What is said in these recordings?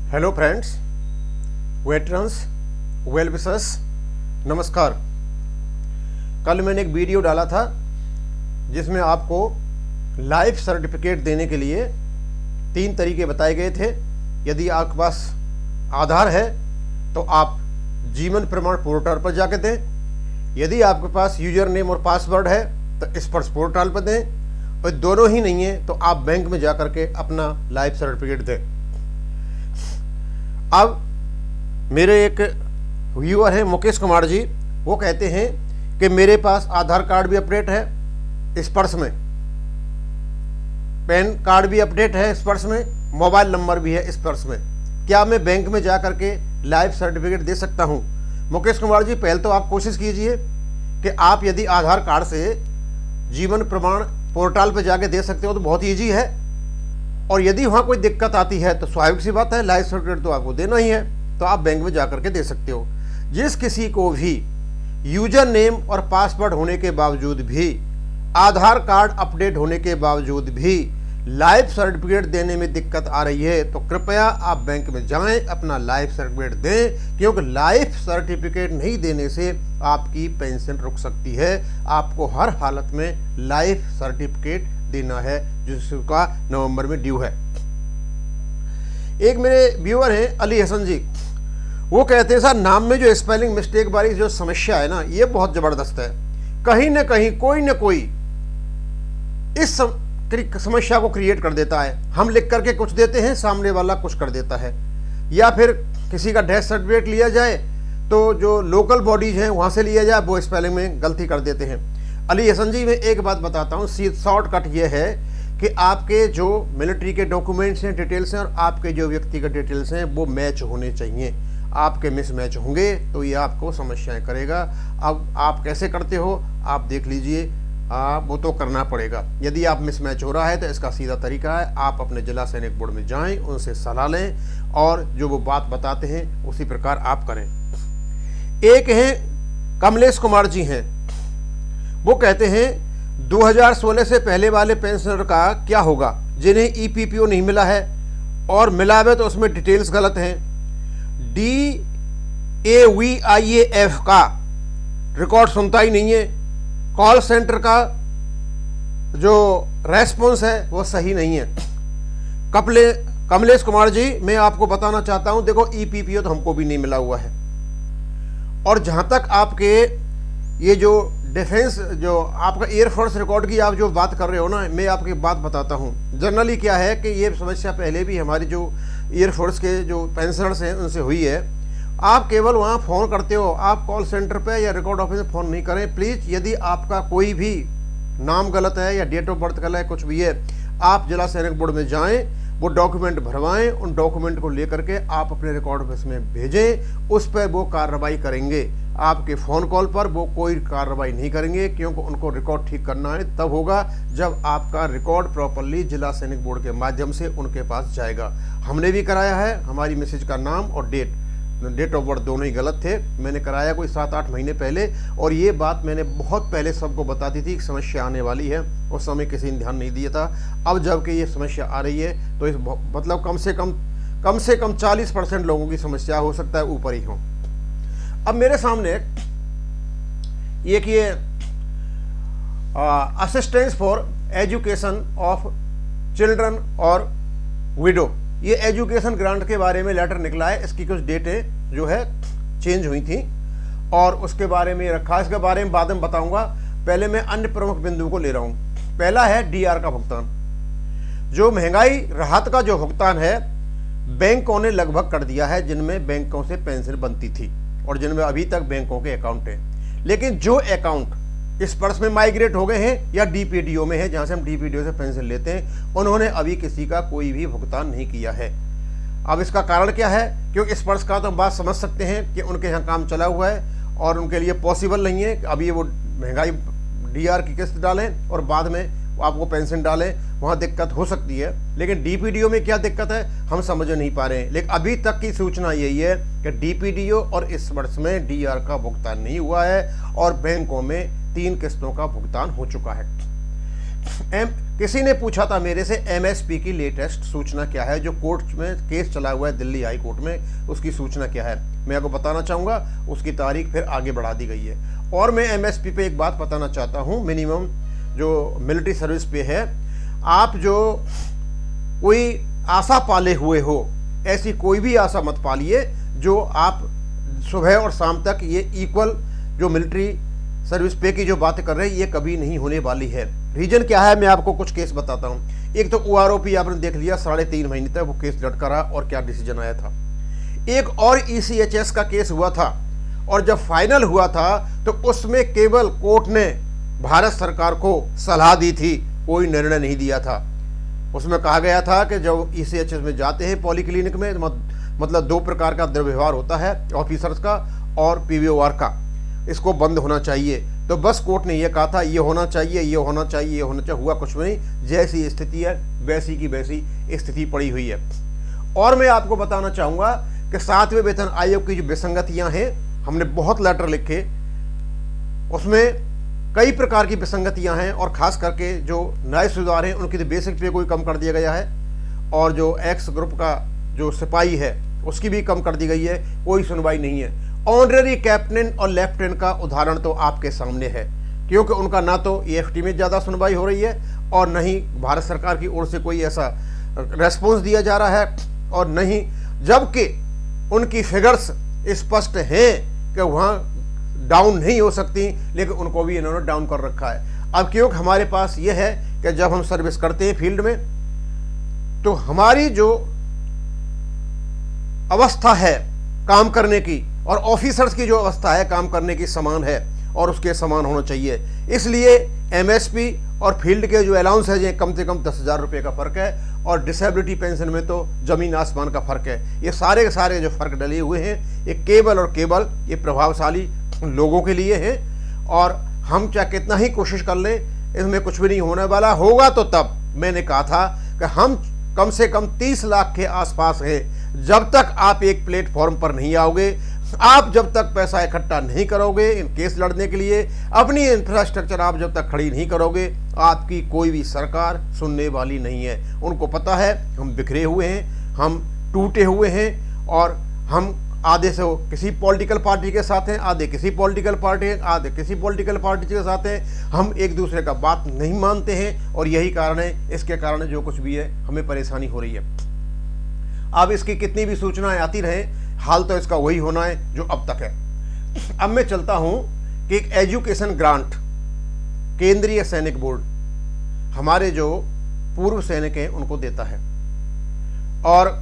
Hello friends, veterans, well wishers, नमस्कार। कल मैंने एक वीडियो डाला था जिसमें आपको लाइफ सर्टिफिकेट देने के लिए 3 तरीके बताए गए थे। यदि आपके पास आधार है तो आप जीवन प्रमाण पोर्टल पर जाकर दें। यदि आपके पास यूजर नेम और पासवर्ड है तो स्पर्श पोर्टल पर दें, और दोनों ही नहीं है तो आप बैंक में जाकर के अपना लाइफ सर्टिफिकेट दें। अब मेरे एक व्यूअर हैं मुकेश कुमार जी, वो कहते हैं कि मेरे पास आधार कार्ड भी अपडेट है स्पर्श में, पैन कार्ड भी अपडेट है स्पर्श में, मोबाइल नंबर भी है स्पर्श में, क्या मैं बैंक में जा करके लाइफ सर्टिफिकेट दे सकता हूं? मुकेश कुमार जी, पहले तो आप कोशिश कीजिए कि आप यदि आधार कार्ड से जीवन प्रमाण पोर्टल पर जाके दे सकते हो तो बहुत ईजी है, और यदि वहाँ कोई दिक्कत आती है तो स्वाभाविक सी बात है, लाइफ सर्टिफिकेट तो आपको देना ही है, तो आप बैंक में जाकर के दे सकते हो। जिस किसी को भी यूजर नेम और पासवर्ड होने के बावजूद भी, आधार कार्ड अपडेट होने के बावजूद भी लाइफ सर्टिफिकेट देने में दिक्कत आ रही है तो कृपया आप बैंक में जाएं, अपना लाइफ सर्टिफिकेट दें, क्योंकि लाइफ सर्टिफिकेट नहीं देने से आपकी पेंशन रुक सकती है। आपको हर हालत में लाइफ सर्टिफिकेट देना है, जिसका नवंबर में ड्यू है। एक मेरे व्यूअर हैं अली हसन जी, वो कहते हैं सर, नाम में जो स्पेलिंग मिस्टेक वाली जो समस्या है ना, ये बहुत जबरदस्त है। कहीं ना कहीं कोई ना कोई इस समस्या को क्रिएट कर देता है। हम लिख करके कुछ देते हैं, सामने वाला कुछ कर देता है। या फिर किसी का डेथ सर्टिफिकेट लिया जाए तो जो लोकल बॉडीज हैं वहां से लिया जाए, वो स्पेलिंग में गलती कर देते हैं। अली हसन जी, मैं एक बात बताता हूँ, शॉर्टकट ये है कि आपके जो मिलिट्री के डॉक्यूमेंट्स हैं, डिटेल्स हैं, और आपके जो व्यक्तिगत डिटेल्स हैं वो मैच होने चाहिए। आपके मिसमैच होंगे तो ये आपको समस्याएं करेगा। अब आप कैसे करते हो आप देख लीजिए, वो तो करना पड़ेगा। यदि आप मिसमैच हो रहा है तो इसका सीधा तरीका है, आप अपने जिला सैनिक बोर्ड में जाएं, उनसे सलाह लें और जो वो बात बताते हैं उसी प्रकार आप करें। एक हैं कमलेश कुमार जी हैं, वो कहते हैं 2016 से पहले वाले पेंशनर का क्या होगा जिन्हें ईपीपीओ नहीं मिला है, और मिला है तो उसमें डिटेल्स गलत हैं। DAVIAF का रिकॉर्ड सुनता ही नहीं है, कॉल सेंटर का जो रेस्पॉन्स है वो सही नहीं है। कमलेश कुमार जी, मैं आपको बताना चाहता हूं, देखो ईपीपीओ तो हमको भी नहीं मिला हुआ है, और जहां तक आपके ये जो डिफेंस, जो आपका एयरफोर्स रिकॉर्ड की आप जो बात कर रहे हो ना, मैं आपकी बात बताता हूँ। जनरली क्या है कि ये समस्या पहले भी हमारी जो एयरफोर्स के जो पेंशनर्स हैं उनसे हुई है। आप केवल वहाँ फ़ोन करते हो, आप कॉल सेंटर पे या रिकॉर्ड ऑफिस में फ़ोन नहीं करें प्लीज़। यदि आपका कोई भी नाम गलत है या डेट ऑफ बर्थ गलत है, कुछ भी है, आप जिला सैनिक बोर्ड में जाएं, वो डॉक्यूमेंट भरवाएं, उन डॉक्यूमेंट को लेकर के आप अपने रिकॉर्ड ऑफिस में भेजें, उस पर वो कार्रवाई करेंगे। आपके फ़ोन कॉल पर वो कोई कार्रवाई नहीं करेंगे, क्योंकि उनको रिकॉर्ड ठीक करना है तब होगा जब आपका रिकॉर्ड प्रॉपरली जिला सैनिक बोर्ड के माध्यम से उनके पास जाएगा। हमने भी कराया है, हमारी मिसेज का नाम और डेट ऑफ बर्थ दोनों ही गलत थे। मैंने कराया कोई 7-8 महीने पहले, और ये बात मैंने बहुत पहले सबको बता दी थी कि समस्या आने वाली है, उस समय किसी ने ध्यान नहीं दिया था। अब जबकि ये समस्या आ रही है तो इस मतलब कम से कम 40% लोगों की समस्या हो सकता है ऊपर ही हो। अब मेरे सामने एक ये assistance for education of children और विडो, ये एजुकेशन ग्रांट के बारे में लेटर निकला है। इसकी कुछ डेटें जो है चेंज हुई थी और उसके बारे में रखा, इसके बारे में बाद में बताऊंगा। पहले मैं अन्य प्रमुख बिंदु को ले रहा हूं। पहला है डीआर का भुगतान। जो महंगाई राहत का जो भुगतान है बैंकों ने लगभग कर दिया है, जिनमें बैंकों से पेंशन बनती थी और जिनमें अभी तक बैंकों के अकाउंट हैं। लेकिन जो अकाउंट स्पर्श में माइग्रेट हो गए हैं या डीपीडीओ में है, जहां से हम डीपीडीओ से पेंशन लेते हैं, उन्होंने अभी किसी का कोई भी भुगतान नहीं किया है। अब इसका कारण क्या है? क्योंकि स्पर्श का तो हम बात समझ सकते हैं कि उनके यहाँ काम चला हुआ है और उनके लिए पॉसिबल नहीं है कि अभी वो महंगाई डीआर की किस्त डालें और बाद में आपको पेंशन डालें, वहाँ दिक्कत हो सकती है। लेकिन डीपीडीओ में क्या दिक्कत है हम समझ नहीं पा रहे हैं। लेकिन अभी तक की सूचना यही है कि डीपीडीओ और इस वर्ष में डीआर का भुगतान नहीं हुआ है और बैंकों में 3 किस्तों का भुगतान हो चुका है। किसी ने पूछा था मेरे से एमएसपी की लेटेस्ट सूचना क्या है, जो कोर्ट में केस चला हुआ है दिल्ली हाई कोर्ट में, उसकी सूचना क्या है। मैं आपको बताना चाहूँगा, उसकी तारीख फिर आगे बढ़ा दी गई है। और मैं एमएसपी पे एक बात बताना चाहता हूँ, मिनिमम जो मिलिट्री सर्विस पे है, आप जो कोई आशा पाले हुए हो, ऐसी कोई भी आशा मत पालिए जो आप सुबह और शाम तक ये इक्वल जो मिलिट्री सर्विस पे की जो बातें कर रहे हैं, ये कभी नहीं होने वाली है। रीजन क्या है, मैं आपको कुछ केस बताता हूँ। एक तो OROP आपने देख लिया, 3.5 महीने तक वो केस लटका रहा और क्या डिसीजन आया था। एक और ECHS का केस हुआ था और जब फाइनल हुआ था तो उसमें केवल कोर्ट ने भारत सरकार को सलाह दी थी, कोई निर्णय नहीं दिया था। उसमें कहा गया था कि जब ECHS में जाते हैं पॉलीक्लिनिक में, मतलब 2 प्रकार का दुर्व्यवहार होता है, ऑफिसर्स का और PVOR का, इसको बंद होना चाहिए। तो बस कोर्ट ने ये कहा था, ये होना चाहिए, ये होना चाहिए, ये होना चाहिए। हुआ कुछ नहीं, जैसी स्थिति है वैसी की वैसी स्थिति पड़ी हुई है। और मैं आपको बताना चाहूँगा कि 7वें वेतन आयोग की जो विसंगतियाँ हैं, हमने बहुत लेटर लिखे, उसमें कई प्रकार की विसंगतियाँ हैं और ख़ास करके जो नए सुधार हैं उनकी तो बेसिक पे कोई कम कर दिया गया है, और जो एक्स ग्रुप का जो सिपाही है उसकी भी कम कर दी गई है, कोई सुनवाई नहीं है। ऑनरेरी कैप्टन और लेफ्टिनेंट का उदाहरण तो आपके सामने है, क्योंकि उनका ना तो EFT में ज़्यादा सुनवाई हो रही है और न ही भारत सरकार की ओर से कोई ऐसा रेस्पॉन्स दिया जा रहा है, और नहीं, जबकि उनकी फिगर्स स्पष्ट हैं कि वहाँ डाउन नहीं हो सकती, लेकिन उनको भी इन्होंने डाउन कर रखा है। अब क्योंकि हमारे पास ये है कि जब हम सर्विस करते हैं फील्ड में, तो हमारी जो अवस्था है काम करने की और ऑफिसर्स की जो अवस्था है काम करने की समान है और उसके समान होना चाहिए। इसलिए MSP और फील्ड के जो अलाउंस है, ये कम से कम 10,000 रुपये का फ़र्क है, और डिसेबिलिटी पेंशन में तो ज़मीन आसमान का फ़र्क है। ये सारे के सारे जो फ़र्क डले हुए हैं, ये केवल और केवल ये प्रभावशाली लोगों के लिए है, और हम चाहे कितना ही कोशिश कर लें, इसमें कुछ भी नहीं होने वाला। होगा तो तब मैंने कहा था कि हम कम से कम 30 लाख के आसपास हैं। जब तक आप एक प्लेटफॉर्म पर नहीं आओगे, आप जब तक पैसा इकट्ठा नहीं करोगे इन केस लड़ने के लिए, अपनी इंफ्रास्ट्रक्चर आप जब तक खड़ी नहीं करोगे, आपकी कोई भी सरकार सुनने वाली नहीं है। उनको पता है हम बिखरे हुए हैं, हम टूटे हुए हैं, और हम आधे से किसी पॉलिटिकल पार्टी के साथ हैं, आधे किसी पॉलिटिकल पार्टी, आधे किसी पॉलिटिकल पार्टी के साथ हैं। हम एक दूसरे का बात नहीं मानते हैं, और यही कारण है, इसके कारण जो कुछ भी है हमें परेशानी हो रही है। अब इसकी कितनी भी सूचनाएं आती रहे, हाल तो इसका वही होना है जो अब तक है। अब मैं चलता हूं कि एक एजुकेशन ग्रांट केंद्रीय सैनिक बोर्ड हमारे जो पूर्व सैनिक हैं उनको देता है, और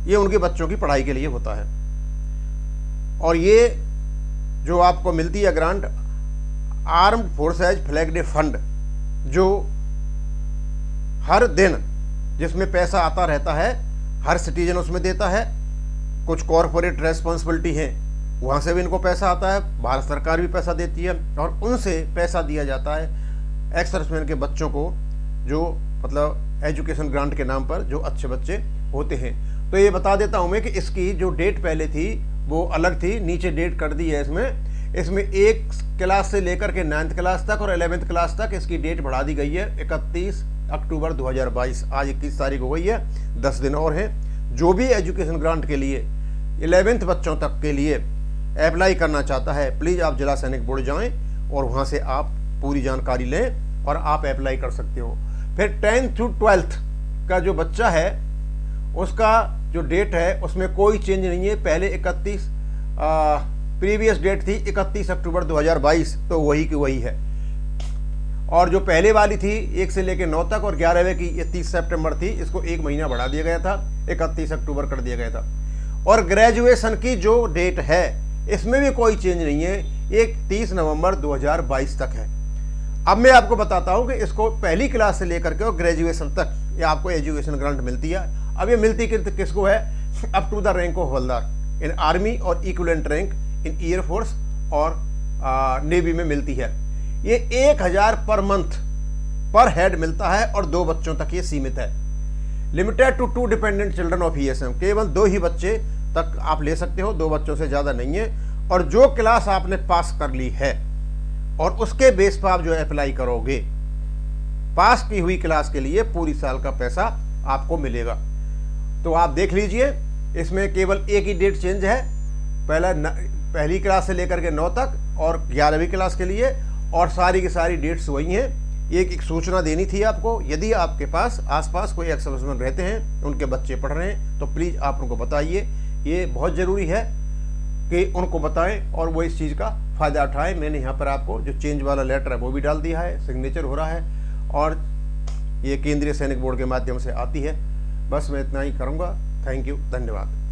ये उनके बच्चों की पढ़ाई के लिए होता है। और ये जो आपको मिलती है grant, armed forces flag day fund, जो हर दिन जिसमें पैसा आता रहता है, हर सिटीजन उसमें देता है। कुछ कॉरपोरेट रेस्पॉन्सिबिलिटी है, वहाँ से भी इनको पैसा आता है, भारत सरकार भी पैसा देती है, और उनसे पैसा दिया जाता है एक्स सर्विसमैन के बच्चों को, जो मतलब एजुकेशन ग्रांट के नाम पर जो अच्छे बच्चे होते हैं। तो ये बता देता हूँ मैं कि इसकी जो डेट पहले थी वो अलग थी, नीचे डेट कर दी है इसमें 1 क्लास से लेकर के 9th क्लास तक और 11th क्लास तक इसकी डेट बढ़ा दी गई है 31 अक्टूबर 2022। आज 21 तारीख हो गई है, 10 दिन और हैं। जो भी एजुकेशन ग्रांट के लिए 11th बच्चों तक के लिए अप्लाई करना चाहता है, प्लीज़ आप जिला सैनिक बोर्ड जाएं और वहाँ से आप पूरी जानकारी लें और आप अप्लाई कर सकते हो। फिर 10th to 12th का जो बच्चा है उसका जो डेट है उसमें कोई चेंज नहीं है। पहले 31 प्रीवियस डेट थी 31 अक्टूबर 2022, तो वही की वही है। और जो पहले वाली थी 1 से लेकर 9 तक और 11वें की ये 30 सितंबर थी, इसको 1 महीना बढ़ा दिया गया था, 31 अक्टूबर कर दिया गया था। और ग्रेजुएशन की जो डेट है इसमें भी कोई चेंज नहीं है, एक 30 नवंबर 2022 तक है। अब मैं आपको बताता हूँ कि इसको पहली क्लास से लेकर के और ग्रेजुएशन तक ये आपको एजुकेशन ग्रांट मिलती है। अब ये मिलती किसको है? Up to the rank of havildar in army और इक्विवेलेंट रैंक इन एयरफोर्स और नेवी में मिलती है। ये 1000 पर मंथ पर हेड मिलता है और 2 बच्चों तक ये सीमित है। Limited to 2 dependent children of ESM, केवल 2 ही बच्चे तक आप ले सकते हो, 2 बच्चों से ज़्यादा नहीं है। और जो क्लास आपने पास कर ली है और उसके बेस पर आप जो अप्लाई करोगे पास की हुई क्लास के लिए पूरी साल का पैसा आपको मिलेगा। तो आप देख लीजिए, इसमें केवल एक ही डेट चेंज है, पहली क्लास से लेकर के 9 तक और 11वीं क्लास के लिए, और सारी की सारी डेट्स वही हैं। एक सूचना देनी थी आपको, यदि आपके पास आसपास कोई एक्स सर्विसमैन रहते हैं, उनके बच्चे पढ़ रहे हैं, तो प्लीज़ आप उनको बताइए। ये बहुत ज़रूरी है कि उनको बताएं और वो इस चीज़ का फ़ायदा उठाएं। मैंने यहाँ पर आपको जो चेंज वाला लेटर है वो भी डाल दिया है, सिग्नेचर हो रहा है, और ये केंद्रीय सैनिक बोर्ड के माध्यम से आती है। बस मैं इतना ही करूँगा। थैंक यू, धन्यवाद।